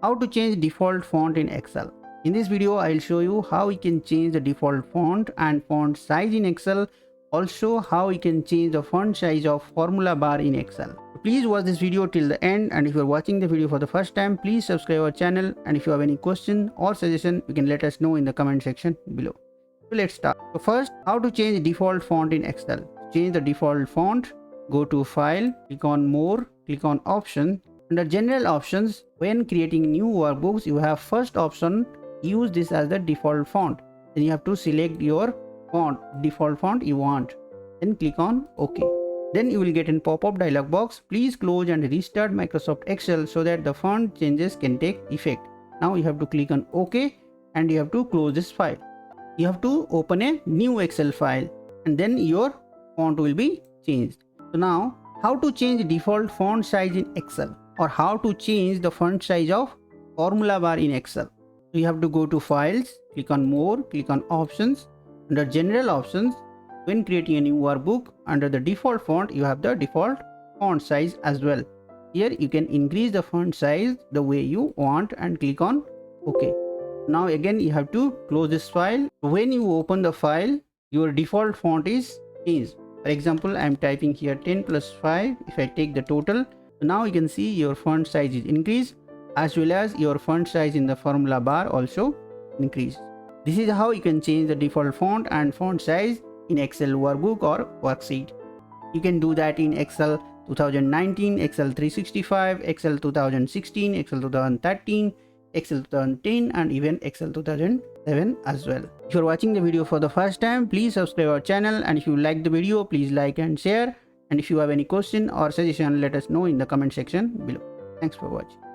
How to change default font in Excel. In this video, I'll show you how we can change the default font and font size in Excel. Also, how we can change the font size of formula bar in Excel. Please watch this video till the end, and if you're watching the video for the first time, please subscribe our channel, and if you have any question or suggestion, you can let us know in the comment section below. So let's start. So first, how to change default font in Excel. Change the default font, go to File, click on More, click on Option. Under General Options, when creating new workbooks, you have first option, use this as the default font. Then you have to select your font, default font you want. Then click on OK. Then you will get a pop-up dialog box. Please close and restart Microsoft Excel so that the font changes can take effect. Now you have to click on OK and you have to close this file. You have to open a new Excel file and then your font will be changed. So now, how to change default font size in Excel, or how to change the font size of formula bar in Excel. So you have to go to Files, click on More, click on Options. Under General Options, when creating a new workbook, under the default font, you have the default font size as well. Here you can increase the font size the way you want and click on OK. Now again you have to close this file. When you open the file, your default font is changed. For example, I am typing here 10 plus 5. If I take the total, now you can see your font size is increased, as well as your font size in the formula bar also increased. This is how you can change the default font and font size in Excel workbook or worksheet. You can do that in Excel 2019, Excel 365, Excel 2016, Excel 2013, Excel 2010, and even Excel 2007 as well. If you're watching the video for the first time, please subscribe our channel, and if you like the video, please like and share. And if you have any question or suggestion, let us know in the comment section below. Thanks for watching.